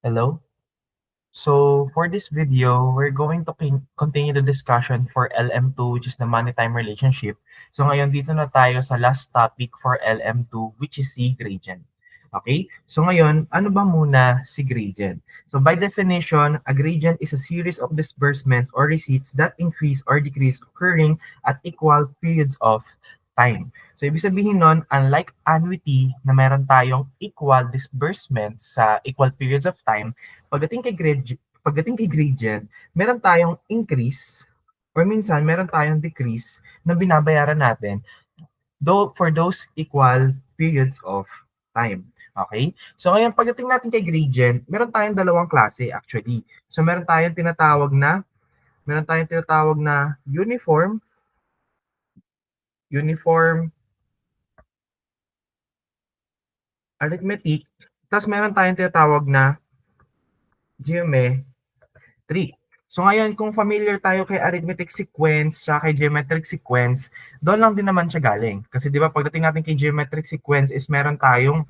Hello. So for this video, we're going to continue the discussion for LM2, which is the money-time relationship. So ngayon, dito na tayo sa last topic for LM2, which is si gradient. Okay? So ngayon, ano ba muna si gradient? So by definition, a gradient is a series of disbursements or receipts that increase or decrease occurring at equal periods of time. So ibig sabihin nun, unlike annuity na meron tayong equal disbursements sa equal periods of time, pagdating kay gradient, meron tayong increase or minsan meron tayong decrease na binabayaran natin for those equal periods of time. Okay? So ngayon, pagdating natin kay gradient, meron tayong dalawang klase actually. So meron tayong tinatawag na uniform arithmetic, tapos meron tayong tinatawag na geometry. So ngayon, kung familiar tayo kay arithmetic sequence tsaka kay geometric sequence, doon lang din naman siya galing. Kasi di ba pagdating natin kay geometric sequence is meron tayong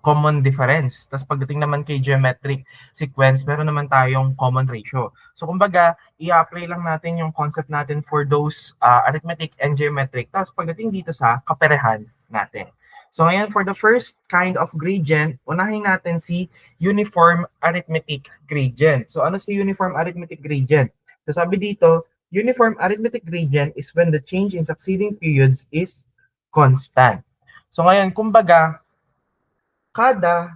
common difference. Tapos pagdating naman kay geometric sequence, meron naman tayong common ratio. So kumbaga, i-apply lang natin yung concept natin for those arithmetic and geometric. Tapos pagdating dito sa kaperehan natin. So ngayon, for the first kind of gradient, unahin natin si uniform arithmetic gradient. So ano si uniform arithmetic gradient? So sabi dito, uniform arithmetic gradient is when the change in succeeding periods is constant. So ngayon, kumbaga, kada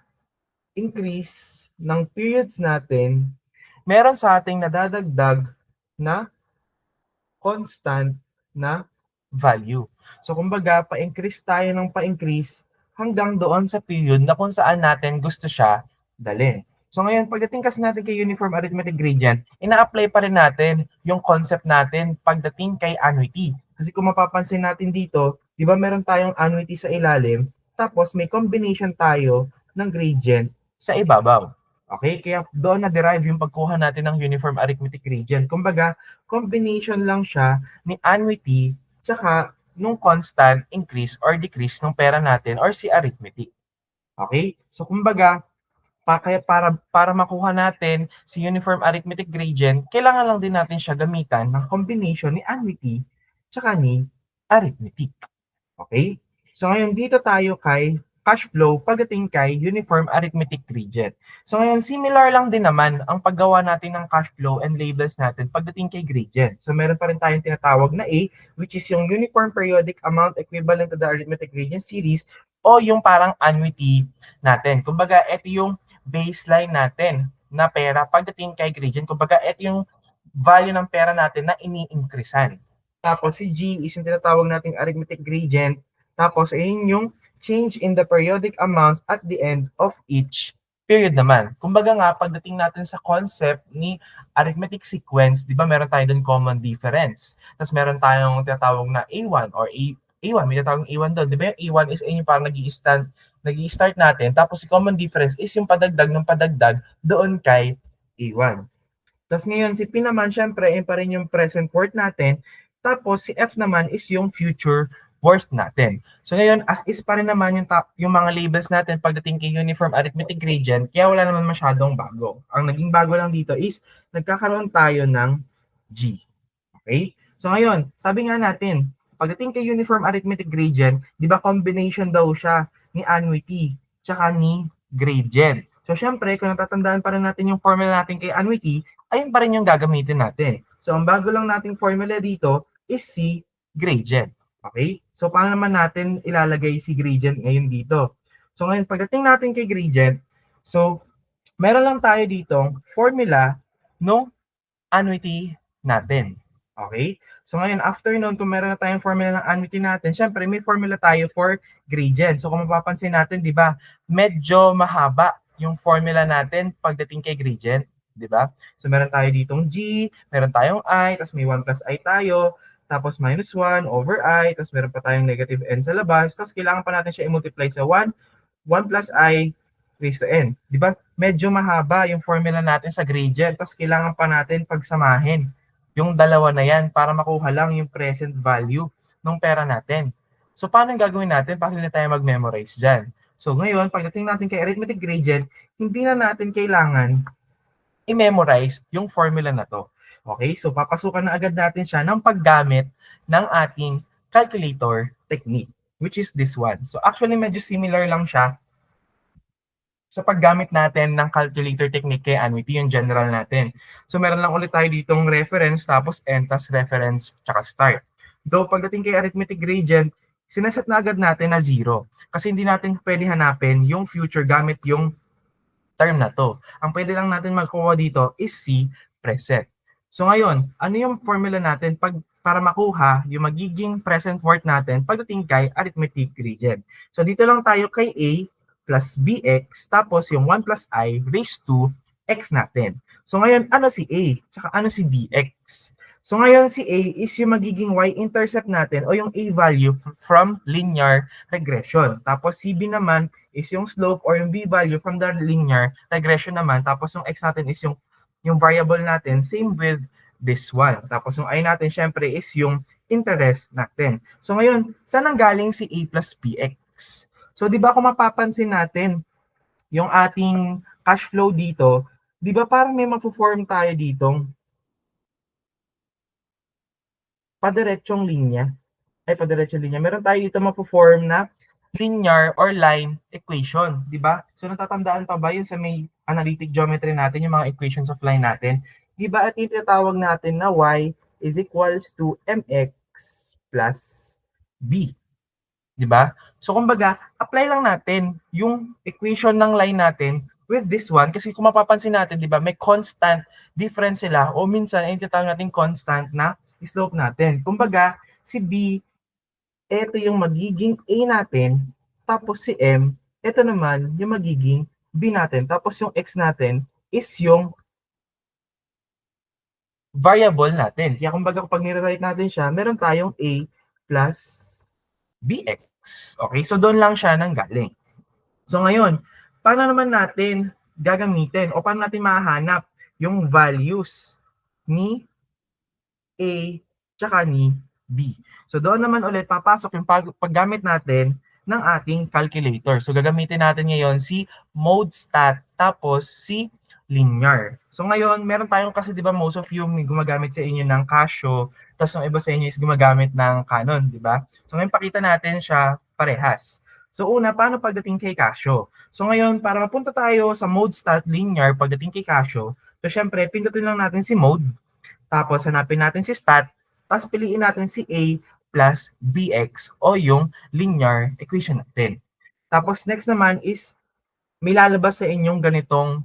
increase ng periods natin, meron sa ating nadadagdag na constant na value. So kumbaga, pa-increase tayo ng pa-increase hanggang doon sa period na kung saan natin gusto siya dalhin. So ngayon, pagdating kasi natin kay uniform arithmetic gradient, ina-apply pa rin natin yung concept natin pagdating kay annuity. Kasi kung mapapansin natin dito, di ba meron tayong annuity sa ilalim, tapos may combination tayo ng gradient sa ibabaw. Okay? Kaya doon na-derive yung pagkuha natin ng uniform arithmetic gradient. Kumbaga, combination lang siya ni annuity tsaka nung constant increase or decrease ng pera natin or si arithmetic. Okay? So kumbaga, kaya para makuha natin si uniform arithmetic gradient, kailangan lang din natin siya gamitan ng combination ni annuity tsaka ni arithmetic. Okay? So ngayon dito tayo kay cash flow pagdating kay uniform arithmetic gradient. So ngayon similar lang din naman ang paggawa natin ng cash flow and labels natin pagdating kay gradient. So meron pa rin tayong tinatawag na A, which is yung uniform periodic amount equivalent to the arithmetic gradient series, o yung parang annuity natin. Kumbaga ito yung baseline natin na pera pagdating kay gradient. Kumbaga ito yung value ng pera natin na ini-increasean. Tapos si G is yung tinatawag nating arithmetic gradient. Tapos ayun yung change in the periodic amounts at the end of each period naman. Kumbaga nga, pagdating natin sa concept ni arithmetic sequence, di ba meron tayo doon common difference. Tapos meron tayong tinatawag na A1 or A1, may tinatawag A1 doon. Di ba yung A1 is yung parang nag-i-start natin. Tapos si common difference is yung padagdag ng padagdag doon kay A1. Tapos ngayon, si P naman, syempre, yun pa rin yung present worth natin. Tapos si F naman is yung future worth natin. So ngayon, as is pa rin naman yung mga labels natin pagdating kay uniform arithmetic gradient, kaya wala naman masyadong bago. Ang naging bago lang dito is nagkakaroon tayo ng G. Okay? So ngayon, sabi nga natin, pagdating kay uniform arithmetic gradient, di ba combination daw siya ni annuity tsaka ni gradient. So syempre, kung natatandaan pa rin natin yung formula natin kay annuity, ayun pa rin yung gagamitin natin. So ang bago lang nating formula dito is si gradient. Okay? So paano naman natin ilalagay si gradient ngayon dito? So ngayon, pagdating natin kay gradient, so meron lang tayo ditong formula no annuity natin. Okay? So ngayon, after nun, kung meron na tayong formula ng annuity natin, syempre may formula tayo for gradient. So kung mapapansin natin, di ba, medyo mahaba yung formula natin pagdating kay gradient. Di ba? So meron tayo ditong G, meron tayong I, tapos may 1 plus I tayo, tapos minus 1 over I, tapos meron pa tayong negative n sa labas, tapos kailangan pa natin siya i-multiply sa 1 plus I raised to n. Di ba? Medyo mahaba yung formula natin sa gradient, tapos kailangan pa natin pagsamahin yung dalawa na yan para makuha lang yung present value ng pera natin. So paano gagawin natin para hindi tayo mag-memorize dyan? So ngayon, pagdating natin kay arithmetic gradient, hindi na natin kailangan i-memorize yung formula na to. Okay? So papasukan na agad natin siya ng paggamit ng ating calculator technique, which is this one. So actually, medyo similar lang siya sa paggamit natin ng calculator technique kay annuity, yung general natin. So meron lang ulit tayo ditong reference, tapos end, tas reference, tsaka start. Though pagdating kay arithmetic gradient, sineset na agad natin na 0. Kasi hindi natin pwede hanapin yung future gamit yung term na to. Ang pwede lang natin magkuha dito is si present. So ngayon, ano yung formula natin para makuha yung magiging present worth natin pagdating kay arithmetic gradient? So dito lang tayo kay a plus bx, tapos yung 1 plus I raised to x natin. So ngayon, ano si a? Tsaka ano si bx? So ngayon, si a is yung magiging y-intercept natin o yung a value from linear regression. Tapos si b naman is yung slope or yung b value from the linear regression naman. Tapos yung x natin is yung variable natin, same with this one. Tapos yung I natin, syempre, is yung interest natin. So ngayon, saan ang galing si a plus bx? So di ba kung mapapansin natin, yung ating cash flow dito, di ba parang may mapo-form tayo ditong padiretsyong linya? Padiretsyong linya. Meron tayo dito mapo-form na linear or line equation, di ba? So natatandaan pa ba yun sa may analytic geometry natin, yung mga equations of line natin? Di ba at itatawag natin na y is equals to mx plus b? Di ba? So kumbaga, apply lang natin yung equation ng line natin with this one kasi kung mapapansin natin, di ba, may constant difference sila o minsan ay tinatawag natin constant na slope natin. Kumbaga, si b, ito yung magiging a natin, tapos si m, ito naman yung magiging b natin, tapos yung x natin is yung variable natin. Kaya kumbaga kapag nire-write natin siya, meron tayong a plus bx. Okay, so doon lang siya nanggaling. So ngayon, paano naman natin gagamitin o paano natin mahanap yung values ni A tsaka ni B? So doon naman ulit papasok yung paggamit natin ng ating calculator. So gagamitin natin ngayon si ModeStat tapos si linear. So ngayon, meron tayong kasi 'di ba most of you may gumagamit sa inyo ng Casio, tapos yung iba sa inyo is gumagamit ng Canon, 'di ba? So ngayon pakita natin siya parehas. So una, paano pagdating kay Casio? So ngayon, para mapunta tayo sa ModeStat linear pagdating kay Casio, so syempre pindutin lang natin si mode, tapos hanapin natin si stat, tapos piliin natin si A plus BX o yung linear equation natin. Tapos next naman is may lalabas sa inyong ganitong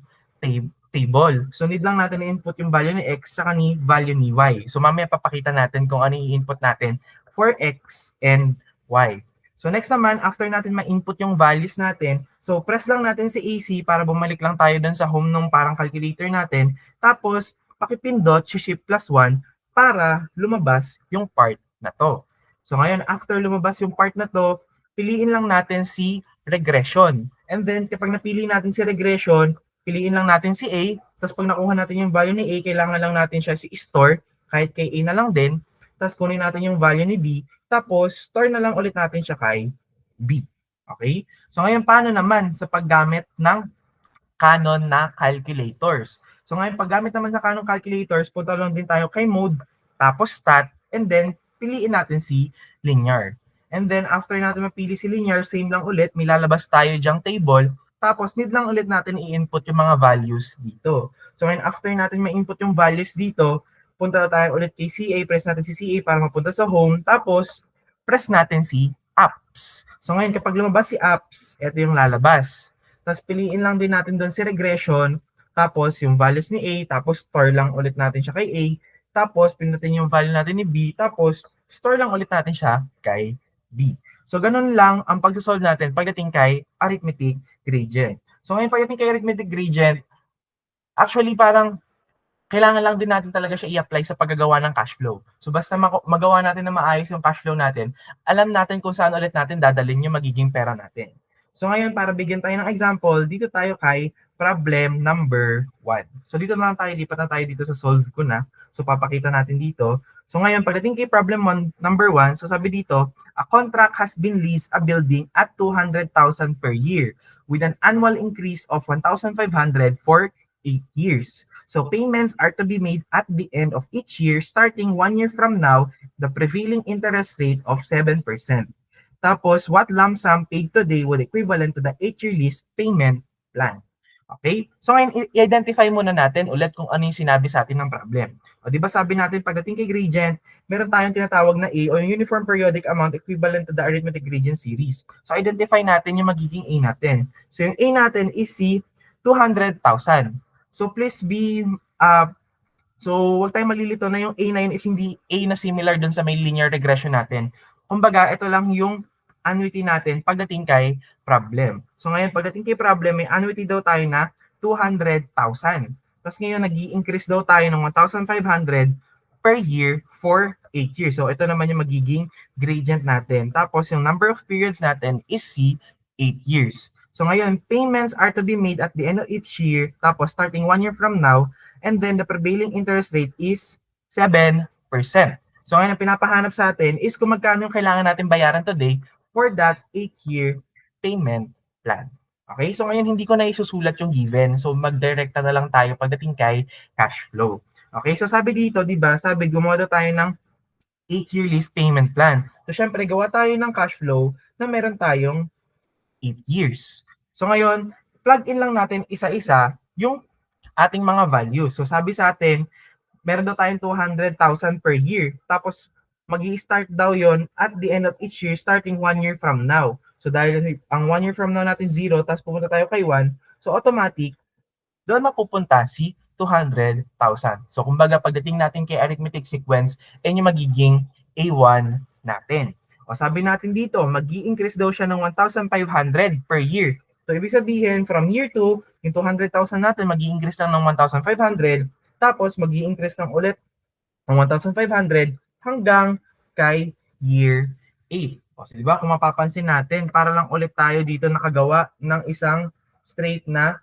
table. So need lang natin i-input yung value ni X saka ni value ni Y. So mamaya papakita natin kung ano i-input natin for X and Y. So next naman, after natin ma-input yung values natin, so press lang natin si AC para bumalik lang tayo dun sa home nung parang calculator natin. Tapos pakipindot si shift plus 1 para lumabas yung part na to. So ngayon, after lumabas yung part na to, piliin lang natin si regression. And then, kapag napili natin si regression, piliin lang natin si A. Tapos pag nakuha natin yung value ni A, kailangan lang natin siya si store, kahit kay A na lang din. Tapos kunin natin yung value ni B. Tapos, store na lang ulit natin siya kay B. Okay? So ngayon, paano naman sa paggamit ng Canon na calculators? So ngayon, paggamit naman sa Canon calculators, punta lang din tayo kay mode, tapos stat, and then piliin natin si linear. And then, after natin mapili si linear, same lang ulit, may lalabas tayo dyang table, tapos need lang ulit natin i-input yung mga values dito. So ngayon, after natin ma-input yung values dito, punta tayo ulit kay CA, press natin si CA para mapunta sa home, tapos press natin si apps. So ngayon, kapag lumabas si apps, ito yung lalabas. Tapos piliin lang din natin doon si regression, tapos yung values ni A, tapos store lang ulit natin siya kay A, tapos pindutin yung value natin ni B, tapos store lang ulit natin siya kay B. So ganun lang ang pagsosolve natin pagdating kay arithmetic gradient. So ngayon pagdating kay arithmetic gradient, actually parang kailangan lang din natin talaga siya i-apply sa paggagawa ng cash flow. So basta magawa natin na maayos yung cash flow natin, alam natin kung saan ulit natin dadalhin yung magiging pera natin. So ngayon, para bigyan tayo ng example, dito tayo kay problem number 1. So dito na lang tayo, lipat na tayo dito sa solve ko na. So papakita natin dito. So ngayon, pagdating kay problem number 1, so sabi dito, a contract has been leased a building at 200,000 per year with an annual increase of 1,500 for 8 years. So payments are to be made at the end of each year starting 1 year from now, the prevailing interest rate of 7%. Tapos, what lump sum paid today would equivalent to the 8-year lease payment plan. Okay? So ngayon, i-identify muna natin ulit kung ano yung sinabi sa atin ng problem. O di ba sabi natin, pagdating kay gradient, meron tayong tinatawag na A o yung uniform periodic amount equivalent to the arithmetic gradient series. So identify natin yung magiging A natin. So yung A natin is si 200,000. So please be, so huwag tayong malilito na yung A na yun is hindi A na similar dun sa may linear regression natin. Kumbaga, ito lang yung annuity natin pagdating kay problem. So ngayon, pagdating kay problem, may annuity daw tayo na 200,000. Tapos ngayon, nag-i-increase daw tayo ng 1,500 per year for 8 years. So ito naman yung magiging gradient natin. Tapos yung number of periods natin is C, 8 years. So ngayon, payments are to be made at the end of each year. Tapos starting 1 year from now, and then the prevailing interest rate is 7%. So ngayon, ang pinapahanap sa atin is kung magkano yung kailangan natin bayaran today for that 8-year payment plan. Okay? So ngayon, hindi ko na isusulat yung given. So magdirekta na lang tayo pagdating kay cash flow. Okay? So sabi dito, di ba, sabi gumawa daw tayo ng 8-year lease payment plan. So syempre, gawa tayo ng cash flow na meron tayong 8 years. So ngayon, plug in lang natin isa-isa yung ating mga values. So sabi sa atin, meron daw tayong 200,000 per year. Tapos, mag-i-start daw yon at the end of each year starting 1 year from now. So dahil ang 1 year from now natin 0, tapos pupunta tayo kay 1, so automatic, doon mapupunta si 200,000. So kumbaga, pagdating natin kay arithmetic sequence, ay yung magiging A1 natin. O sabi natin dito, mag-i-increase daw siya ng 1,500 per year. So ibig sabihin, from year 2, yung 200,000 natin, mag-i-increase lang ng 1,500, tapos mag-i-increase lang ulit ng 1,500 hanggang kay year 8. O, so, di ba, kung mapapansin natin, para lang ulit tayo dito nakagawa ng isang straight na,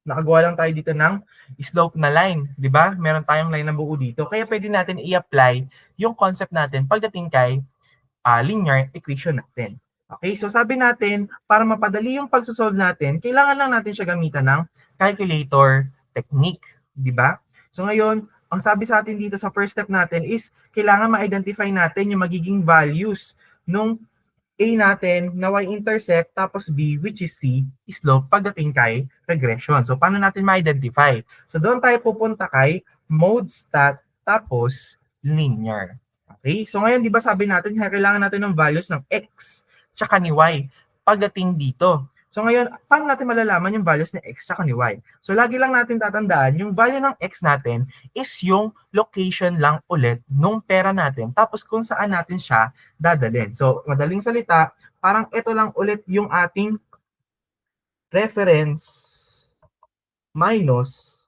nakagawa lang tayo dito ng slope na line. Di ba? Meron tayong line na buo dito. Kaya pwede natin i-apply yung concept natin pagdating kay linear equation natin. Okay, so sabi natin, para mapadali yung pagsosolve natin, kailangan lang natin siya gamitan ng calculator technique, di ba? So ngayon, ang sabi sa atin dito sa first step natin is kailangan ma-identify natin yung magiging values nung A natin na y-intercept tapos B, which is C, slope pagdating kay regression. So paano natin ma-identify? So doon tayo pupunta kay mode stat tapos linear. Okay? So ngayon, di ba sabi natin, kailangan natin ng values ng X tsaka ni Y pagdating dito. So ngayon, paano natin malalaman yung values ni X tsaka ni Y? So lagi lang natin tatandaan, yung value ng X natin is yung location lang ulit nung pera natin, tapos kung saan natin siya dadalhin. So madaling salita, parang ito lang ulit yung ating reference minus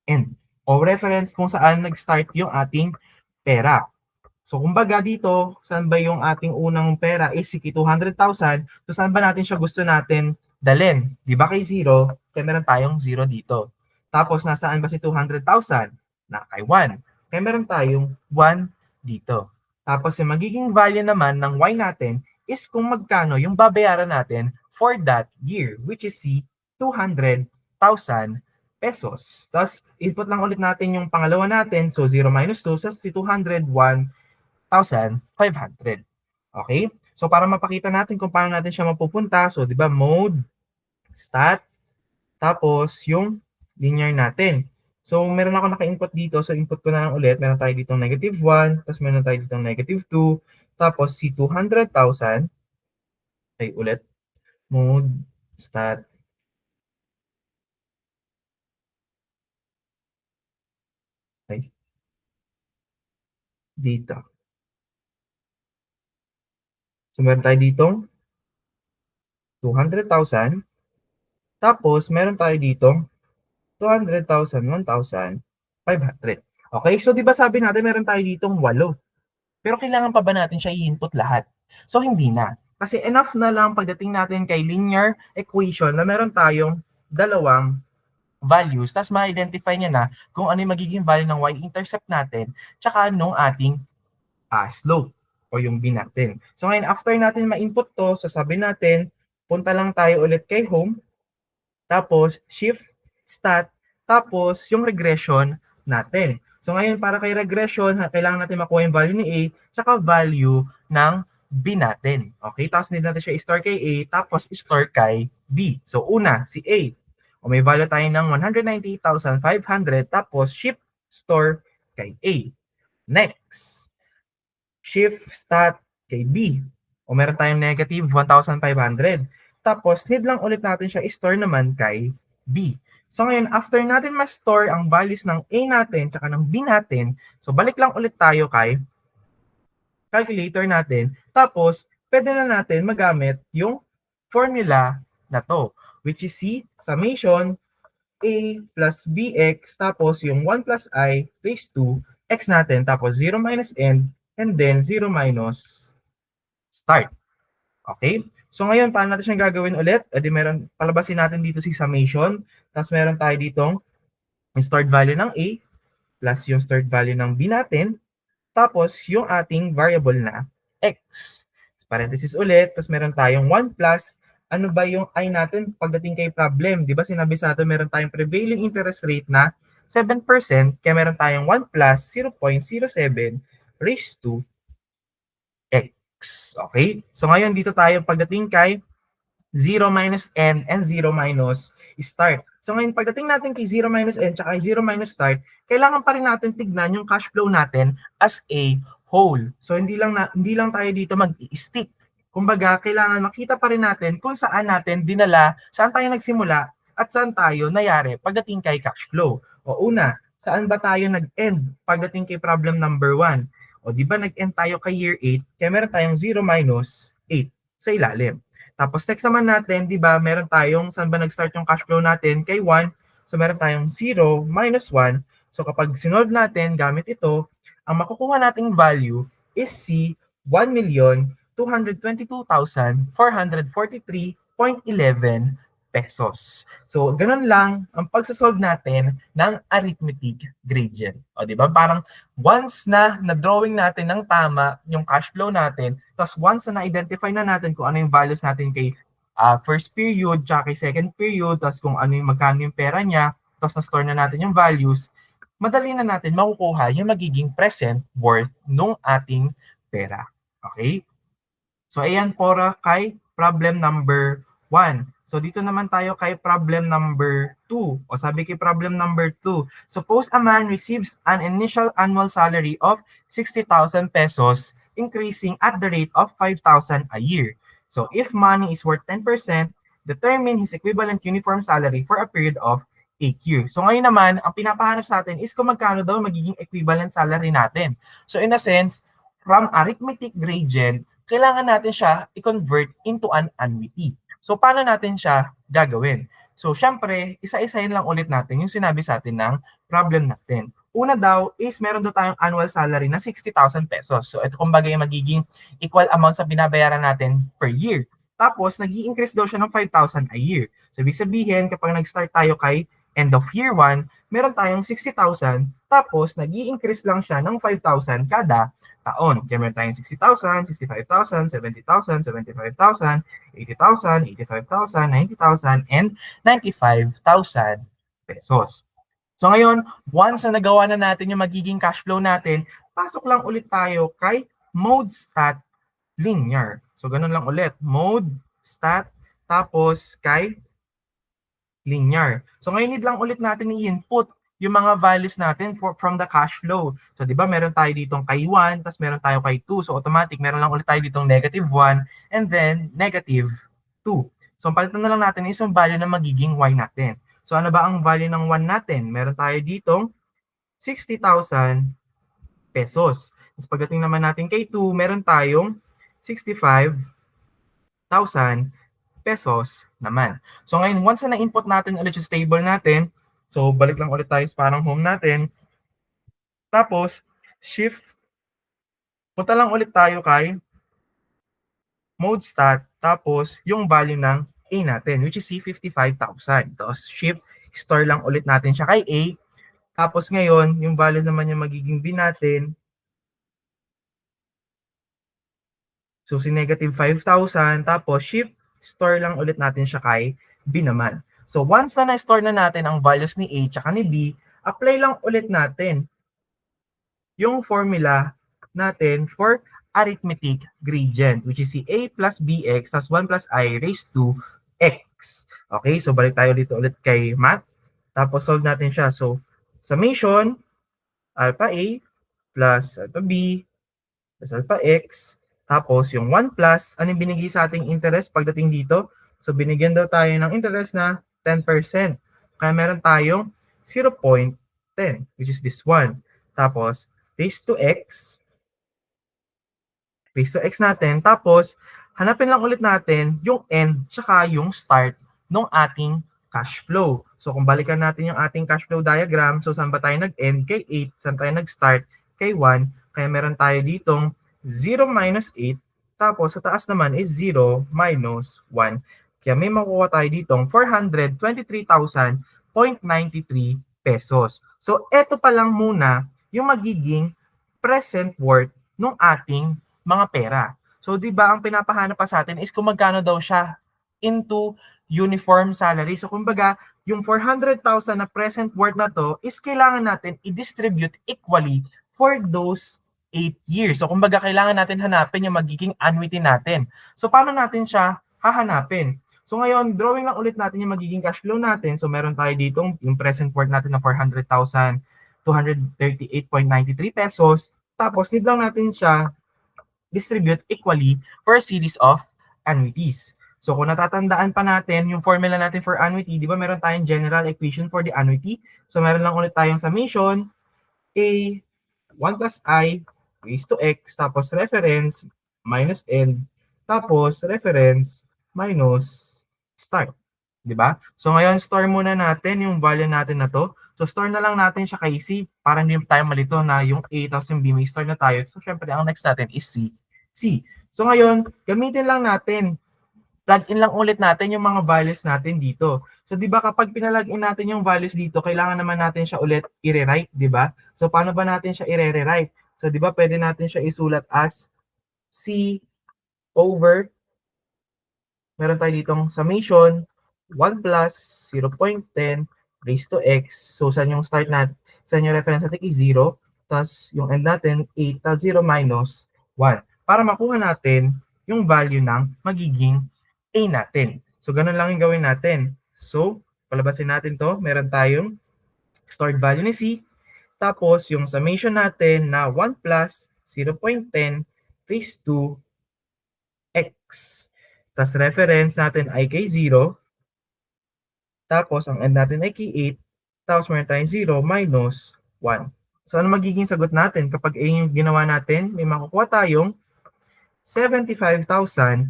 end. O reference kung saan nag-start yung ating pera. So kumbaga dito, saan ba yung ating unang pera is 200,000. So saan ba natin siya gusto natin dalhin? Di ba kay 0? Kaya meron tayong 0 dito. Tapos nasaan ba si 200,000? Na kay 1. Kaya meron tayong 1 dito. Tapos yung magiging value naman ng y natin is kung magkano yung babayaran natin for that year, which is si 200,000 pesos. Tapos input lang ulit natin yung pangalawa natin. So 0 minus 2, so si 201,500. Okay? So para mapakita natin kung paano natin siya mapupunta, so 'di ba mode stat tapos yung linear natin. So meron ako naka-input dito, so input ko na lang ulit. Meron tayo dito -1, tapos meron tayo dito -2, tapos si 200,000 ay ulit mode stat ay dito. So meron tayo ditong 200,000. Tapos meron tayo ditong 200,000, 1,500. Okay, so di ba sabi natin meron tayo ditong 8. Pero kailangan pa ba natin siya i-input lahat? So hindi na. Kasi enough na lang pagdating natin kay linear equation na meron tayong dalawang values, tapos ma-identify niya na kung ano yung magiging value ng y-intercept natin, tsaka nung ating slope o yung b natin. So ngayon, after natin ma-input to, sasabi natin, punta lang tayo ulit kay home, tapos shift, stat, tapos yung regression natin. So ngayon, para kay regression, kailangan natin makuha yung value ni A, tsaka value ng B natin. Okay? Tapos need natin siya i-store kay A, tapos i-store kay B. So una, si A. O may value tayo ng 198,500, tapos shift store kay A. Next, shift stat kay B. O meron tayong negative 1,500. Tapos, need lang ulit natin siya i-store naman kay B. So ngayon, after natin ma-store ang values ng A natin tsaka ng B natin, so balik lang ulit tayo kay calculator natin. Tapos, pwede na natin magamit yung formula na to, which is C, summation, A plus BX, tapos yung 1 plus I raised to X natin, tapos 0 minus N, and then 0 minus start. Okay? So ngayon, paano natin siyang gagawin ulit? E di meron, palabasin natin dito si summation, tapos meron tayo ditong yung start value ng A, plus yung start value ng B natin, tapos yung ating variable na X. Parenthesis ulit, tapos meron tayong 1 plus, ano ba yung I natin pagdating kay problem? Di ba sinabi sa atin meron tayong prevailing interest rate na 7%, kaya meron tayong 1 plus 0.07 raised to X. Okay? So ngayon dito tayo pagdating kay 0 minus N and 0 minus start. So ngayon pagdating natin kay 0 minus N at 0 minus start, kailangan pa rin natin tignan yung cash flow natin as a whole. So hindi lang tayo dito mag-i-stick. Kumbaga, kailangan makita pa rin natin kung saan natin dinala, saan tayo nagsimula at saan tayo nayari pagdating kay cash flow. O una, saan ba tayo nag-end pagdating kay problem number 1? O di ba nag-end tayo kay year 8, kaya meron tayong 0 minus 8 sa ilalim. Tapos next naman natin, di ba, meron tayong saan ba nag-start yung cash flow natin kay 1. So meron tayong 0 minus 1. So kapag sinolve natin gamit ito, ang makukuha nating value is si 1,222,443.11 pesos. So ganun lang ang pagsasolve natin ng arithmetic gradient. O di ba? Parang once na na-drawing natin ng tama yung cash flow natin, tapos once na na-identify na natin kung ano yung values natin kay first period, tsaka kay second period, tapos kung ano yung magkano yung pera niya, tapos na-store na natin yung values, madali na natin makukuha yung magiging present worth nung ating pera. Okay? So ayan pora kay problem number 1. So dito naman tayo kay problem number 2. O sabi kay problem number 2, suppose a man receives an initial annual salary of 60,000 pesos increasing at the rate of 5,000 a year. So if money is worth 10%, determine his equivalent uniform salary for a period of 8 years. So ngayon naman, ang pinapahanap sa atin is kung magkano daw magiging equivalent salary natin. So in a sense, from arithmetic gradient, kailangan natin siya i-convert into an annuity. So, paano natin siya gagawin? So, syempre, isa-isahin lang ulit natin yung sinabi sa atin ng problem natin. Una daw is meron daw tayong annual salary na 60,000 pesos. So, ito kumbaga yung magiging equal amount sa binabayaran natin per year. Tapos, nag-i-increase daw siya ng 5,000 a year. So, ibig sabihin, kapag nag-start tayo kay end of year 1, meron tayong 60,000, tapos nag-i-increase lang siya ng 5,000 kada taon. Kaya meron tayong 60,000, 65,000, 70,000, 75,000, 80,000, 85,000, 90,000, and 95,000 pesos. So ngayon, once na nagawa na natin yung magiging cash flow natin, pasok lang ulit tayo kay mode stat linear. So ganun lang ulit, mode stat, tapos kay linear. So ngayon need lang ulit natin i-input yung mga values natin from the cash flow. So, di ba, meron tayo ditong kay 1, tapos meron tayo kay 2. So, automatic, meron lang ulit tayo ditong negative 1, and then negative 2. So, ang palitan na lang natin is yung value na magiging y natin. So, ano ba ang value ng 1 natin? Meron tayo ditong 60,000 pesos. Tapos, pagdating naman natin kay 2, meron tayong 65,000 pesos naman. So, ngayon, once na na-input natin ulit yung table natin, so, balik lang ulit tayo sa parang home natin. Tapos, shift. Punta lang ulit tayo kay mode stat, tapos yung value ng A natin, which is C 55,000. Tapos shift, store lang ulit natin siya kay A. Tapos ngayon, yung value naman yung magiging B natin. So si negative 5,000, tapos shift, store lang ulit natin siya kay B naman. So once na na-store na natin ang values ni A tsaka ni B, apply lang ulit natin yung formula natin for arithmetic gradient, which is si A plus BX plus 1 plus I raised to X. Okay, so balik tayo dito ulit kay math. Tapos solve natin siya. So, summation, alpha A plus alpha B plus alpha X. Tapos yung 1 plus, anong binigay sa ating interest pagdating dito? So, binigyan daw tayo ng interest na 10%. Kaya meron tayong 0.10, which is this one. Tapos, raised to x natin. Tapos, hanapin lang ulit natin yung end tsaka yung start ng ating cash flow. So, kung balikan natin yung ating cash flow diagram, so saan ba tayo nag-end? Kay 8. Saan tayo nag-start? Kay 1. Kaya meron tayo ditong 0 minus 8. Tapos, sa taas naman is 0 minus 1. Kaya may makuha tayo ditong 423,000.93 pesos. So, eto pa lang muna yung magiging present worth ng ating mga pera. So, di ba, ang pinapahanap pa sa atin is kung magkano daw siya into uniform salary. So, kumbaga, yung 400,000 na present worth na to is kailangan natin i-distribute equally for those 8 years. So, kumbaga, kailangan natin hanapin yung magiging annuity natin. So, paano natin siya hahanapin? So, ngayon, drawing lang ulit natin yung magiging cash flow natin. So, meron tayo ditong yung present worth natin na 400,238.93 pesos. Tapos, need lang natin siya distribute equally for a series of annuities. So kung natatandaan pa natin yung formula natin for annuity, di ba meron tayong general equation for the annuity? So meron lang ulit tayong summation, A, 1 plus I raised to X, tapos reference minus N, tapos reference minus start. Di ba? So ngayon, store muna natin yung value natin na to. So store na lang natin siya kay C para hindi tayo malito na yung A tapos yung B may store na tayo. So syempre, ang next natin is C. So ngayon, gamitin lang natin. Plug in lang ulit natin yung mga values natin dito. So 'di ba kapag pinalog in natin yung values dito, kailangan naman natin siya ulit i-rewrite, 'di ba? So paano ba natin siya i-rewrite? So 'di ba pwede natin siya isulat as C over, meron tayo ditong summation 1 plus 0.10 raised to x. So, saan yung start natin? Saan yung reference natin is 0. Tapos, yung end natin, 8 plus 0 minus 1. Para makuha natin yung value ng magiging A natin. So, ganun lang yung gawin natin. So, palabasin natin to. Meron tayong stored value ni C. Tapos, yung summation natin na 1 plus 0.10 raised to x. Tapos, reference natin ay kay 0. Tapos, ang end natin ay kay 8. Tapos, meron tayong 0 minus 1. So, ano magiging sagot natin? Kapag A yung ginawa natin, may makukuha tayong 75,022.39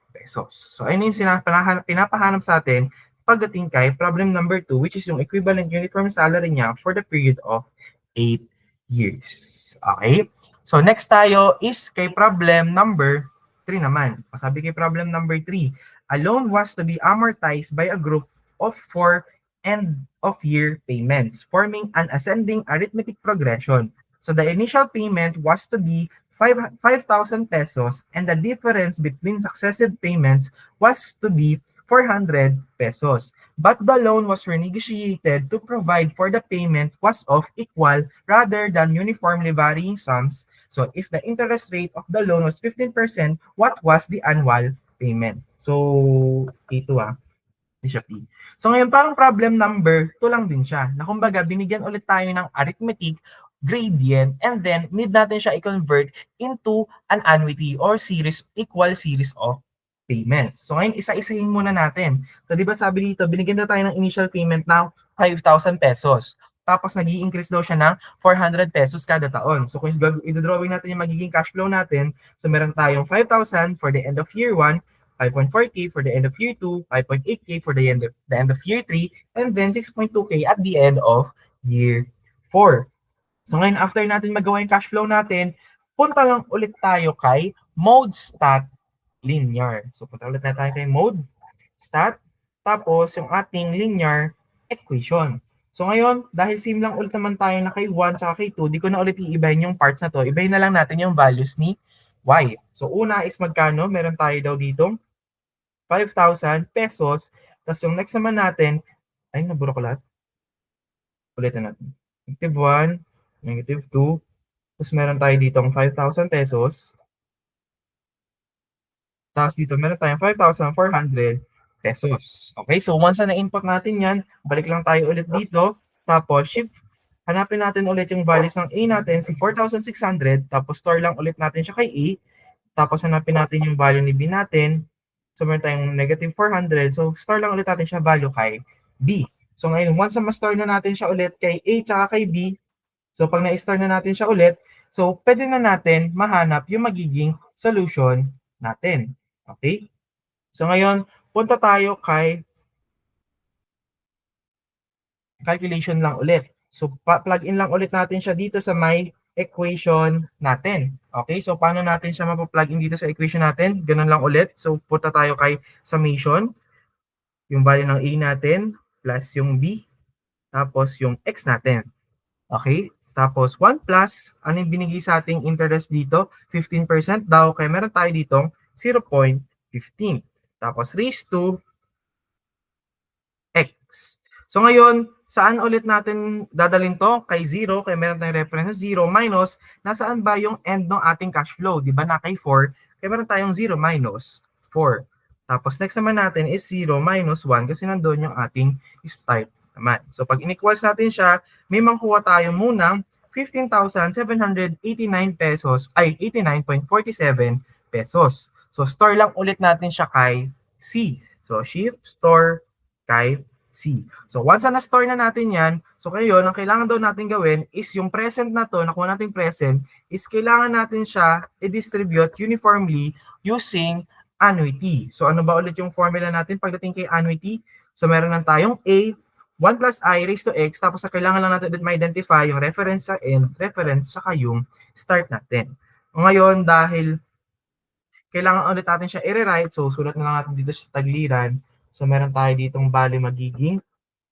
pesos. So, ayun yung pinapahanap sa atin pagdating kay problem number 2, which is yung equivalent uniform salary niya for the period of 8 years. Okay? So, next tayo is kay problem number 3 naman. Sabi kay problem number 3, a loan was to be amortized by a group of 4 end-of-year payments, forming an ascending arithmetic progression. So the initial payment was to be 5,000 pesos and the difference between successive payments was to be 400 pesos. But the loan was renegotiated to provide for the payment was of equal rather than uniformly varying sums. So if the interest rate of the loan was 15%, what was the annual payment? So, ito di siya P. So ngayon parang problem number 2 lang din siya. Na kumbaga binigyan ulit tayo ng arithmetic gradient and then need natin siya i-convert into an annuity or equal series of payments. So ngayon isa-isahin muna natin. So di ba sabi dito, binigyan daw tayo ng initial payment na 5,000 pesos. Tapos nag-i-increase daw siya ng 400 pesos kada taon. So kung i-drawing natin yung magiging cash flow natin, so meron tayong 5,000 for the end of year 1, 5.4K for the end of year 2, 5.8K for the end of year 3, and then 6.2K at the end of year 4. So ngayon, after natin magawa yung cash flow natin, punta lang ulit tayo kay mode stat linear. So punta ulit na tayo kay mode stat, tapos yung ating linear equation. So ngayon, dahil same lang ulit naman tayo na kay 1 at kay 2, di ko na ulit iibahin yung parts na to. Ibahin na lang natin yung values ni y. So una is magkano? Meron tayo daw dito 5,000 pesos. Tapos yung next naman natin, ay nabura ko lahat. Ulitin natin. -1, -2. Tapos meron tayo dito 5,000 pesos. Tapos dito meron tayong 5,400 pesos. Okay, so once na na-input natin yan, balik lang tayo ulit dito. Tapos shift, hanapin natin ulit yung values ng A natin, si 4,600. Tapos store lang ulit natin siya kay A. Tapos hanapin natin yung value ni B natin. So meron tayong -400. So store lang ulit natin siya value kay B. So ngayon, once na ma-store na natin siya ulit kay A tsaka kay B, so pag na-store na natin siya ulit, so pwede na natin mahanap yung magiging solution natin. Okay? So ngayon, punta tayo kay calculation lang ulit. So plug in lang ulit natin siya dito sa may equation natin. Okay? So paano natin siya mapo-plug in dito sa equation natin? Ganun lang ulit. So punta tayo kay summation, yung value ng A natin plus yung B, tapos yung X natin. Okay? Tapos 1 plus, ano yung binigay sa ating interest dito? 15% daw. Kaya meron tayo ditong 0.15. Tapos raised to X. So ngayon, saan ulit natin dadalhin to? Kay 0, kaya meron tayong reference na 0 minus, nasaan ba yung end ng ating cash flow? Di ba na kay 4, kaya meron tayong 0 minus 4. Tapos next naman natin is 0 minus 1 kasi nandun yung ating start naman. So pag inequals natin siya, may mangkuha tayo munang 15,789 pesos, ay 89.47 pesos. So store lang ulit natin siya kay C. So shift store kay C. So once na na-store na natin yan, so ngayon, ang kailangan daw natin gawin is yung present na to, nakuha natin present, is kailangan natin siya i-distribute uniformly using annuity. So ano ba ulit yung formula natin pagdating kay annuity? So meron lang tayong A, 1 plus I raised to X, tapos kailangan lang natin ma-identify yung reference sa end, reference saka yung start natin. Ngayon, dahil kailangan ulit natin siya i-rewrite, so sulat na lang natin dito sa tagliran. So meron tayo ditong value magiging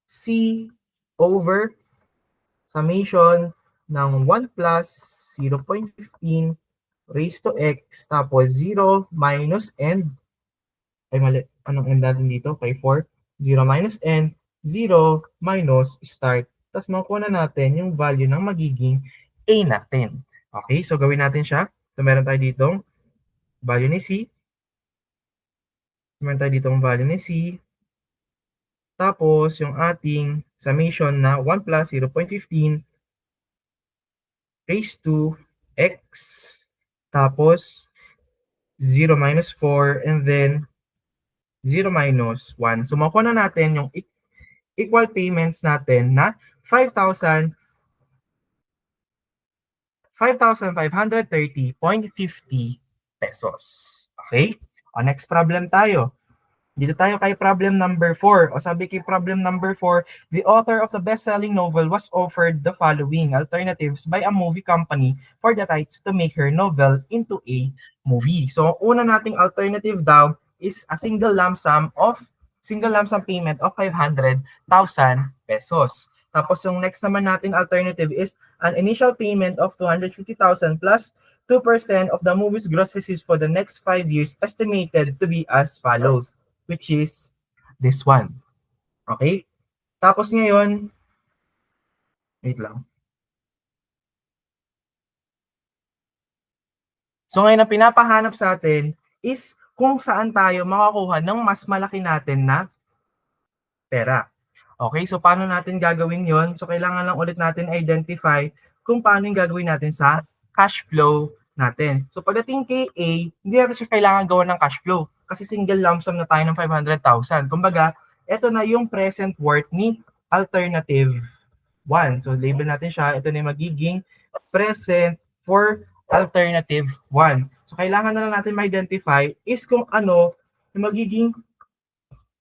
C over summation ng 1 plus 0.15 raised to X, tapos 0 minus end, ay mali, anong end natin dito? Kay 4, 0 minus end, 0 minus start. Tapos makuha na natin yung value ng magiging A natin. Okay, so gawin natin siya. So meron tayo ditong value ni C. Meron tayo ditong value ni C. Tapos yung ating summation na 1 plus 0.15 raised to X. Tapos 0 minus 4 and then 0 minus 1. So makuha na natin yung equal payments natin na 5,530.50 pesos. Okay? O next problem tayo. Dito tayo kay problem number 4. O sabi kay problem number 4, the author of the best-selling novel was offered the following alternatives by a movie company for the rights to make her novel into a movie. So, una nating alternative daw is a single lump sum payment of 500,000 pesos. Tapos yung next naman nating alternative is an initial payment of 250,000 plus 2% of the movie's gross receipts for the next 5 years estimated to be as follows, which is this one. Okay? Tapos ngayon, wait lang. So ngayon, ang pinapahanap sa atin is kung saan tayo makakuha ng mas malaki natin na pera. Okay, so paano natin gagawin yon? So kailangan lang ulit natin identify kung paano yung gagawin natin sa cash flow natin. So pagdating kay A, hindi natin siya kailangan gawa ng cash flow kasi single lump sum na tayo ng 500,000. Kumbaga, ito na yung present worth ni alternative 1. So label natin siya, ito na yung magiging present for alternative 1. So kailangan na lang natin ma-identify is kung ano yung magiging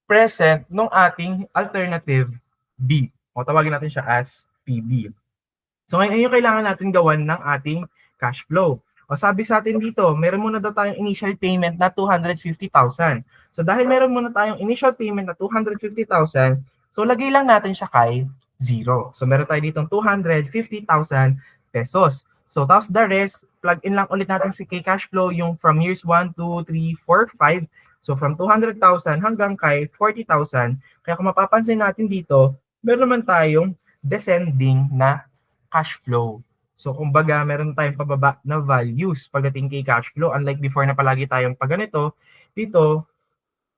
present ng ating alternative B. O tawagin natin siya as PB. So ngayon yung kailangan natin gawan ng ating cash flow. O sabi sa atin dito, meron muna daw tayong initial payment na 250,000. So dahil meron muna tayong initial payment na 250,000, so lagay lang natin siya kay 0. So meron tayo ditong 250,000 pesos. So tapos the rest, plug in lang ulit natin si kay cash flow yung from years 1, 2, 3, 4, 5. So from 200,000 hanggang kay 40,000. Kaya kung mapapansin natin dito, meron naman tayong descending na cash flow. So kumbaga meron tayong pababa na values pagdating kay cash flow. Unlike before na palagi tayong pag ganito, dito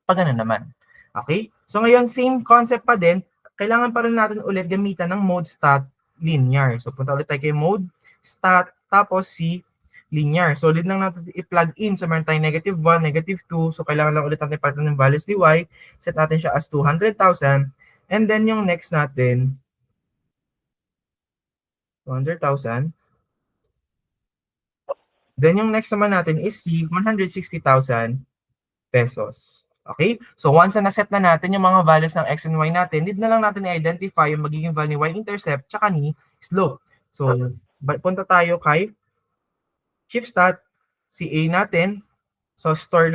pag ganun naman. Okay? So ngayon same concept pa din, kailangan pa rin natin ulit gamitan ng mode stat linear. So punta ulit tayo kay mode stat tapos si linear. So ulit lang natin i-plug in. So meron tayong negative 1, negative 2. So kailangan lang ulit natin ipalitan ng values ni y. Set natin siya as 200,000. And then yung next natin, 200,000. Then yung next naman natin is si 160,000 pesos. Okay? So once na set na natin yung mga values ng x and y natin, need na lang natin i-identify yung magiging value ni y-intercept tsaka ni slope. So punta tayo kay shift stat, si A natin. So store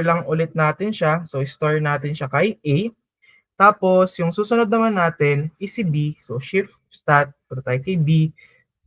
lang ulit natin siya. So store natin siya kay A. Tapos yung susunod naman natin is si B. So shift stat, punta tayo kay B.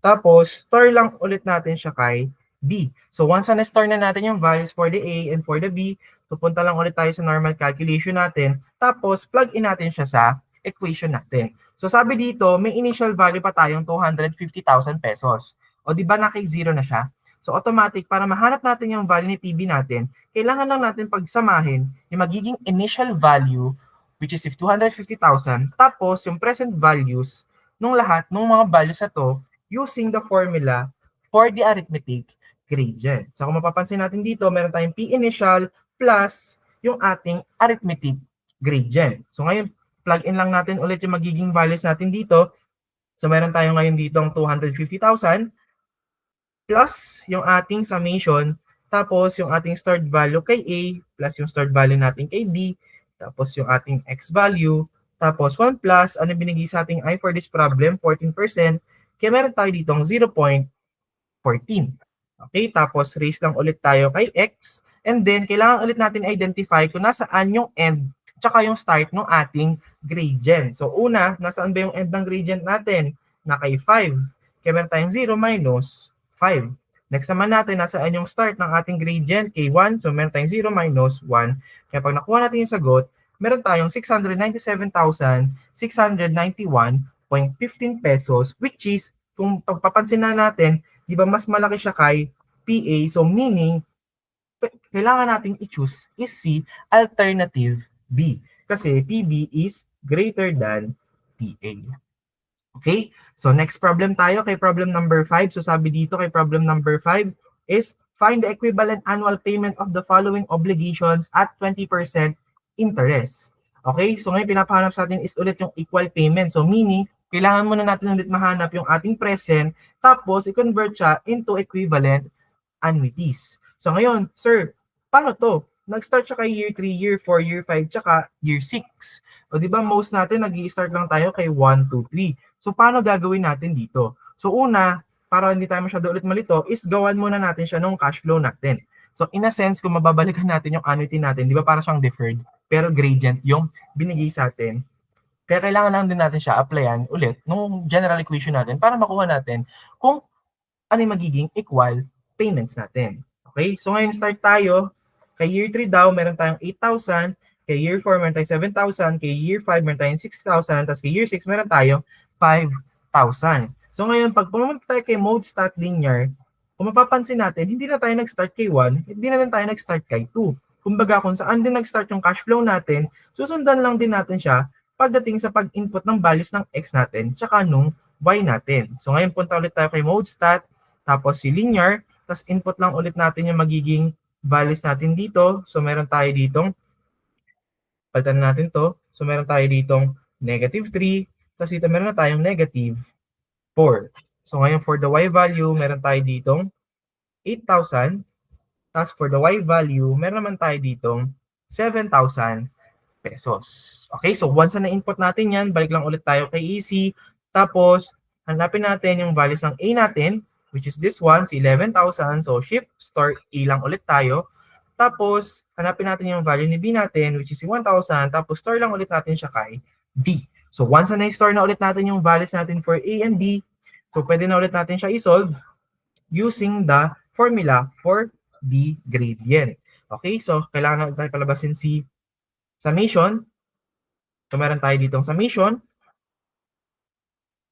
Tapos, store lang ulit natin siya kay B. So, once na-store na natin yung values for the A and for the B, pupunta lang ulit tayo sa normal calculation natin. Tapos, plug in natin siya sa equation natin. So, sabi dito, may initial value pa tayong 250,000 pesos. O, di ba naka-0 na siya? So, automatic, para mahanap natin yung value ni PB natin, kailangan lang natin pagsamahin yung magiging initial value, which is if 250,000, tapos yung present values nung lahat ng mga values na to, using the formula for the arithmetic gradient. So kung mapapansin natin dito, meron tayong P initial plus yung ating arithmetic gradient. So ngayon, plug in lang natin ulit yung magiging values natin dito. So meron tayo ngayon dito ang 250,000 plus yung ating summation, tapos yung ating stored value kay A plus yung stored value natin kay B, tapos yung ating X value, tapos 1 plus, ano binigay sa ating I for this problem? 14%. Kaya meron tayo ditong 0.14. Okay, tapos raise lang ulit tayo kay X. And then, kailangan ulit natin identify kung nasaan yung end tsaka yung start ng ating gradient. So, una, nasaan ba yung end ng gradient natin? Na kay 5. Kaya meron tayong 0 minus 5. Next naman natin, nasaan yung start ng ating gradient? Kay 1. So, meron tayong 0 minus 1. Kaya pag nakuha natin yung sagot, meron tayong 697,691.15 pesos, which is, kung pagpapansin na natin, di ba mas malaki siya kay PA, so meaning, kailangan nating i-choose is si alternative B. Kasi PB is greater than PA. Okay? So next problem tayo kay problem number 5. So sabi dito kay problem number 5 is find the equivalent annual payment of the following obligations at 20% interest. Okay? So ngayon pinapahanap sa atin is ulit yung equal payment. So meaning, kailangan muna natin ulit mahanap yung ating present, tapos i-convert siya into equivalent annuities. So ngayon, sir, paano to? Nag-start siya kay year 3, year 4, year 5, tsaka year 6. O di ba most natin nag-i-start lang tayo kay 1, 2, 3. So paano gagawin natin dito? So una, para hindi tayo masyado ulit malito, is gawan muna natin siya ng cash flow natin. So in a sense, kung mababalikan natin yung annuity natin, di ba para siyang deferred, pero gradient yung binigay sa atin. Kaya kailangan lang din natin siya applyan ulit nung general equation natin para makuha natin kung ano yung magiging equal payments natin. Okay? So ngayon start tayo. Kay year 3 daw, meron tayong 8,000. Kay year 4, meron tayong 7,000. Kay year 5, meron tayong 6,000. Tapos kay year 6, meron tayong 5,000. So ngayon, pag pumunta tayo kay mode stat linear, kung mapapansin natin, hindi na tayo nag-start kay 1, hindi na rin tayo nag-start kay 2. Kumbaga kung saan din nag-start yung cash flow natin, susundan lang din natin siya pagdating sa pag-input ng values ng x natin tsaka nung y natin. So ngayon punta ulit tayo kay mode stat, tapos si linear, tapos input lang ulit natin yung magiging values natin dito. So meron tayo ditong, palitan natin to. So meron tayo ditong negative 3, tapos dito meron na tayong negative 4. So ngayon for the y value, meron tayo ditong 8,000. Tapos for the y value, meron naman tayo ditong 7,000 pesos. Okay, so once na input natin yan, balik lang ulit tayo kay EC. Tapos, hanapin natin yung values ng A natin. which is this one, si 11,000. So shift store A lang ulit tayo. Tapos, hanapin natin yung value ni B natin, which is si 1,000. Tapos, store lang ulit natin siya kay B. So, once na i-store na ulit natin yung values natin for A and B, so pwede na ulit natin siya i-solve using the formula for the gradient. Okay, so kailangan na tayo palabasin si summation. So, meron tayo ditong summation.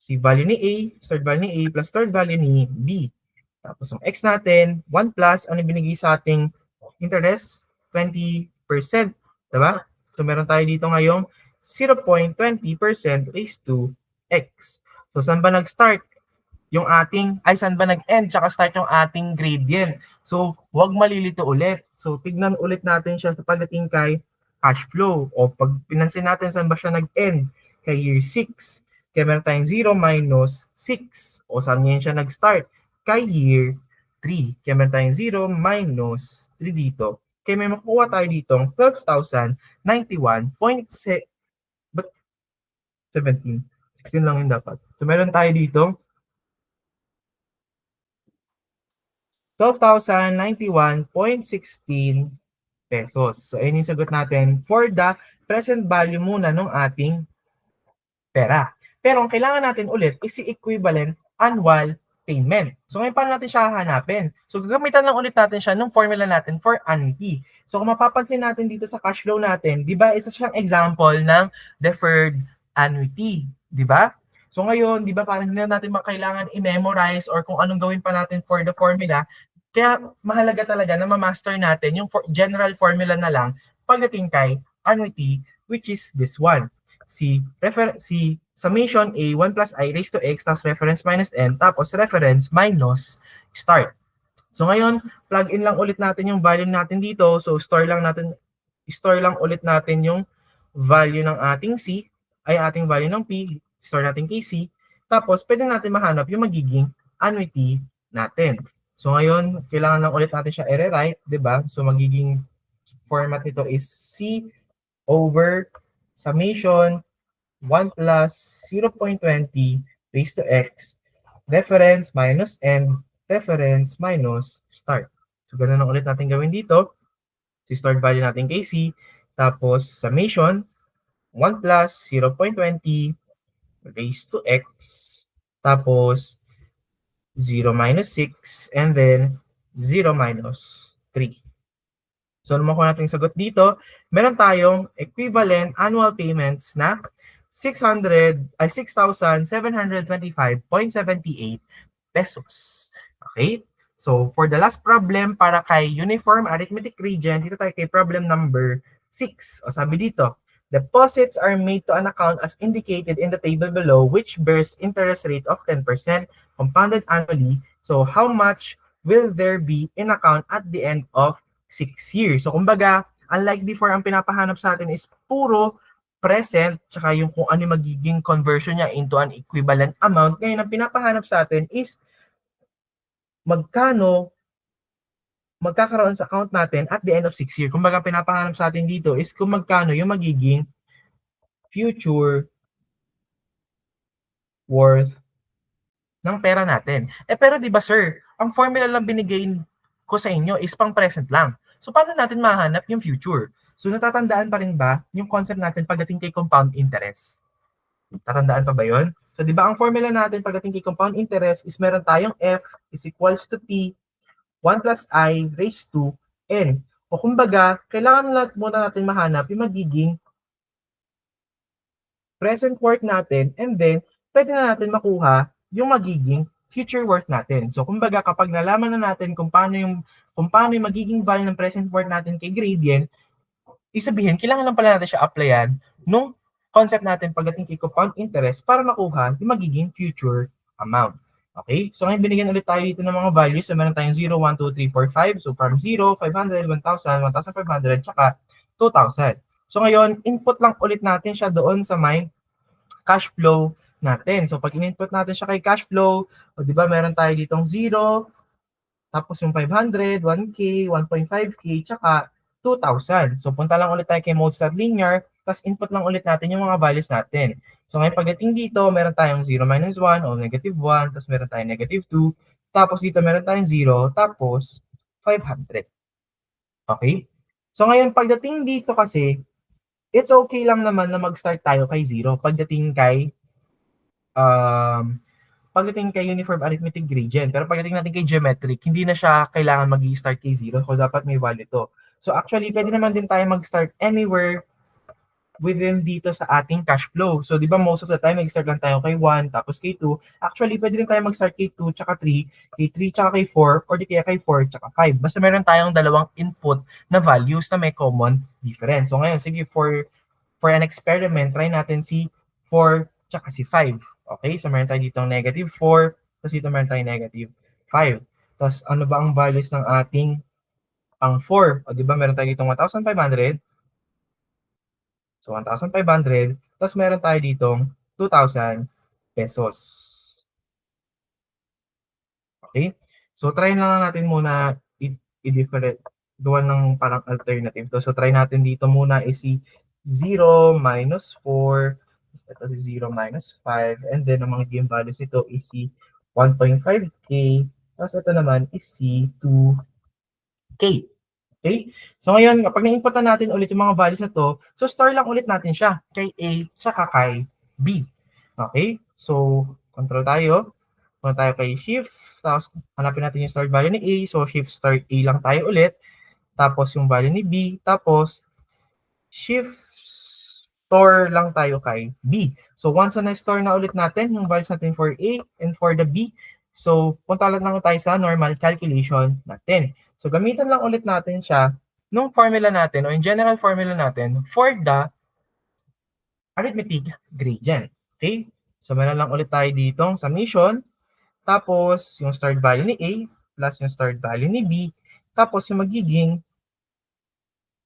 Si value ni A, stored value ni A plus stored value ni B. Tapos, ang x natin, 1 plus, ano binigay sa ating interest? 20%. Diba? So, meron tayo dito ngayong 0.20% raised to x. So, saan ba nag-start? Saan ba nag-end? Tsaka start yung ating gradient. So, huwag malilito ulit. So, tignan ulit natin siya sa pagdating kay cash flow. O pag pinansin natin saan ba siya nag-end? Kay year 6. Kaya meron tayong 0 minus 6. O saan ngayon siya nag-start? Kay year 3. Kaya meron tayong 0 minus 3 dito. Kaya may makuha tayo ditong 12,091.17. 16 lang yung dapat. So meron tayo ditong 12,091.16 pesos. So ayun yung sagot natin for the present value muna ng ating pera. Pero ang kailangan natin ulit is si equivalent annual payment. So ngayon paano natin siya hahanapin? So gagamitan lang ulit natin siya ng formula natin for annuity. So kung mapapansin natin dito sa cash flow natin, di ba isa siyang example ng deferred annuity, di ba? So ngayon, di ba parang hindi natin makailangan i-memorize or kung anong gawin pa natin for the formula. Kaya mahalaga talaga na ma-master natin yung general formula na lang pagdating kay annuity, which is this one. Si summation A, 1 plus I raised to X, tapos reference minus N, tapos reference minus start. So ngayon, plug in lang ulit natin yung value natin dito. So store lang ulit natin yung value ng ating C, ay ating value ng P, store natin kay C. Tapos pwede natin mahanap yung magiging annuity natin. So ngayon, kailangan lang ulit natin siya i-rewrite, di ba? So magiging format nito is C over summation 1 plus 0.20 raised to X, reference minus N, reference minus start. So ganun lang ulit natin gawin dito. So start value natin kay C, tapos summation 1 plus 0.20 raised to X, tapos 0 minus 6, and then 0 minus 3. So, ano makuha natin sagot dito? Meron tayong equivalent annual payments na 6,725.78 pesos. Okay? So, for the last problem, para kay uniform arithmetic region, dito tayo kay problem number 6. O sabi dito, deposits are made to an account as indicated in the table below, which bears interest rate of 10% compounded annually. So, how much will there be in account at the end of 6 years? So, kumbaga, unlike before, ang pinapahanap sa atin is puro present, tsaka yung kung ano magiging conversion niya into an equivalent amount. Ngayon, ang pinapahanap sa atin is magkano magkakaroon sa account natin at the end of 6 years. Kumbaga, pinapahanap sa atin dito is kung magkano yung magiging future worth ng pera natin. Pero di ba sir, ang formula lang binigay ko sa inyo is pang present lang. So paano natin mahanap yung future? So natatandaan pa rin ba yung concept natin pagdating kay compound interest? Tatandaan pa ba yun? So di ba ang formula natin pagdating kay compound interest is meron tayong F is equals to T 1 plus I raised to N. O kumbaga, kailangan muna natin mahanap yung magiging present worth natin and then pwede na natin makuha yung magiging future worth natin. So kumbaga kapag nalaman na natin kung paano yung magiging value ng present worth natin kay gradient, isabihin kailangan lang pala natin siya applyan nung concept natin pagdating kay compound interest para makuha yung magiging future amount. Okay? So ngayon binigyan ulit tayo dito ng mga values. So meron tayong 0, 1, 2, 3, 4, 5. So from 0, 500, 1,000, 1,500, tsaka 2,000. So ngayon, input lang ulit natin siya doon sa my cash flow natin. So pag in-input natin siya kay cash flow, o di ba meron tayo ditong 0, tapos yung 500, 1K, 1.5K, tsaka 2,000. So punta lang ulit tayo kay mode.linear, tapos input lang ulit natin yung mga values natin. So ngayon pagdating dito, meron tayong 0 minus 1 o negative 1, tapos meron tayong negative 2, tapos dito meron tayong 0, tapos 500. Okay? So ngayon, pagdating dito kasi, it's okay lang naman na mag-start tayo kay 0 um, pagdating kay uniform arithmetic gradient. Pero pagdating natin kay geometric, hindi na siya kailangan mag-start kay 0 kung dapat may value to. So actually, pwede naman din tayo mag-start anywhere within dito sa ating cash flow. So, di ba most of the time, mag-start lang tayo kay 1, tapos kay 2. Actually, pwede rin tayo mag-start kay 2, tsaka 3, kay 3, tsaka kay 4, or di kaya kay 4, tsaka 5. Basta meron tayong dalawang input na values na may common difference. So, ngayon, sige, for an experiment, try natin si 4, tsaka si 5. Okay? So, meron tayo dito negative 4, tapos dito meron tayo negative 5. Tapos, ano ba ang values ng ating pang 4? O, di ba meron tayo dito 1,500? So, 1,500. Tapos meron tayo ditong 2,000 pesos. Okay? So, try na natin muna i-different gawa ng parang alternative. So, try natin dito muna is si 0 minus 4. Ito si 0 minus 5. And then, ang mga game values ito is si 1.5k. Tapos ito naman is si 2k. Okay? So ngayon, kapag na-input na natin ulit yung mga values na to, so store lang ulit natin siya kay A tsaka kay B. Okay? So, control tayo. Punta tayo kay shift. Tapos, hanapin natin yung start value ni A. So, shift start A lang tayo ulit. Tapos, yung value ni B. Tapos, shift store lang tayo kay B. So, once na na-store na ulit natin yung values natin for A and for the B, so, punta lang tayo sa normal calculation natin. So, gamitan lang ulit natin siya nung formula natin o in general formula natin for the arithmetic gradient. Okay? So, meron lang ulit tayo ditong summation, tapos yung start value ni A plus yung start value ni B, tapos yung magiging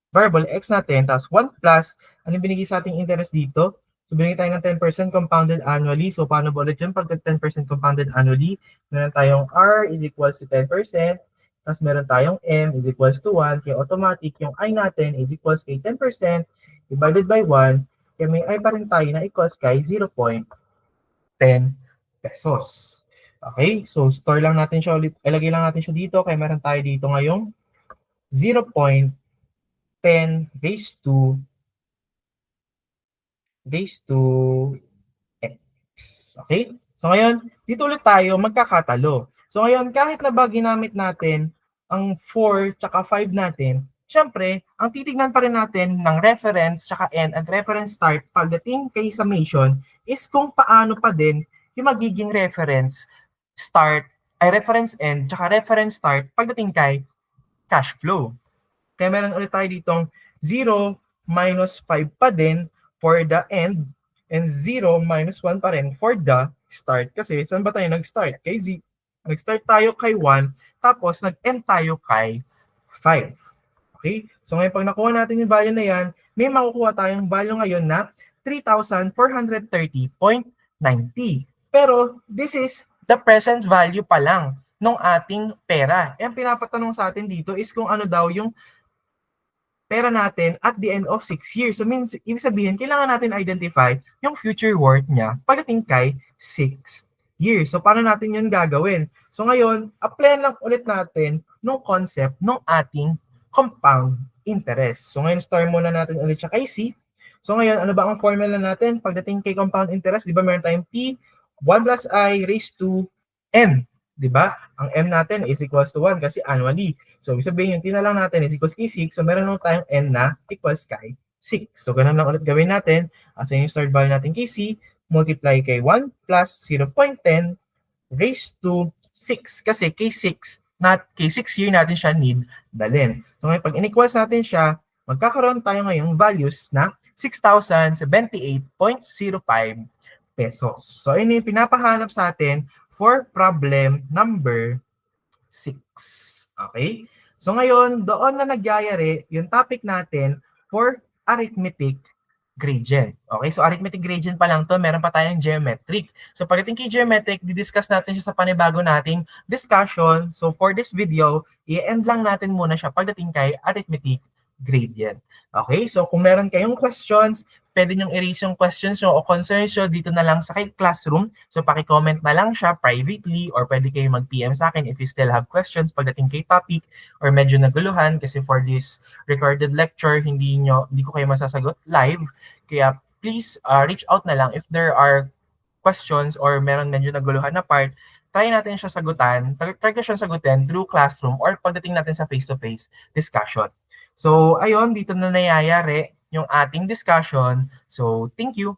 variable x natin, tapos 1 plus, ano yung binigay sa ating interest dito? So, binigay tayo ng 10% compounded annually. So, paano ba ulit yun? Pag 10% compounded annually, meron tayong R is equals to 10%, tapos meron tayong M is equals to 1, kaya automatic yung I natin is equals kay 10% divided by 1, kaya may I pa rin tayo na equals kay 0.10 pesos. Okay? So, store lang natin siya ulit, ilagay lang natin siya dito, kaya meron tayo dito ngayong 0.10 raised to x. Okay? So ngayon, dito ulit tayo magkakatalo. So ngayon, kahit na ba ginamit natin ang 4 tsaka 5 natin, syempre, ang titignan pa rin natin ng reference tsaka end at reference start pagdating kay summation is kung paano pa din yung magiging reference start, ay reference end tsaka reference start pagdating kay cash flow. Kaya meron ulit tayo ditong 0 minus 5 pa din for the end and 0 minus 1 pa rin for the start. Kasi saan ba tayo nag-start? Kay Z. Nag-start tayo kay 1, tapos nag-end tayo kay 5. Okay? So ngayon pag nakuha natin yung value na yan, may makukuha tayong value ngayon na 3,430.90. Pero this is the present value pa lang ng ating pera. Ang pinapatanong sa atin dito is kung ano daw yung pera natin at the end of 6 years. So means, ibig sabihin, kailangan natin identify yung future worth niya pagdating kay 6 years. So paano natin yun gagawin? So ngayon, apply lang ulit natin nung concept ng ating compound interest. So ngayon, start muna natin ulit siya kay C. So ngayon, ano ba ang formula natin pagdating kay compound interest? Di ba meron tayong P, 1 plus I raised to M. Di ba? Ang M natin is equals to 1 kasi annually. So, ibig sabihin, yung tinalang natin is equals kay 6. So, meron lang tayong N na equals kay 6. So, ganun lang ulit gawin natin. As yung start value natin kay C, multiply kay 1 plus 0.10 raised to 6. Kasi kay 6 year natin siya need dalhin. So, ngayon, pag in-equals natin siya, magkakaroon tayo ngayong values na 6,078.05 pesos. So, yun yung pinapahanap sa atin for problem number 6. Okay? So ngayon, doon na nagyayari yung topic natin for arithmetic gradient. Okay? So arithmetic gradient pa lang to, meron pa tayong geometric. So pagdating kay geometric, didiscuss natin siya sa panibago nating discussion. So for this video, i-end lang natin muna siya pagdating kay arithmetic grade yan. Okay, so kung meron kayong questions, pwede nyong i-raise yung questions nyo o concerns nyo dito na lang sa Classroom. So paki-comment na lang siya privately or pwede kayo mag-PM sa akin if you still have questions pagdating kay topic or medyo naguluhan kasi for this recorded lecture, hindi ko kayo masasagot live. Kaya please reach out na lang if there are questions or meron medyo naguluhan na part, try natin siya sagutan, try ko siya sagutin through Classroom or pagdating natin sa face-to-face discussion. So, ayun, dito na nangyayari yung ating discussion. So, thank you.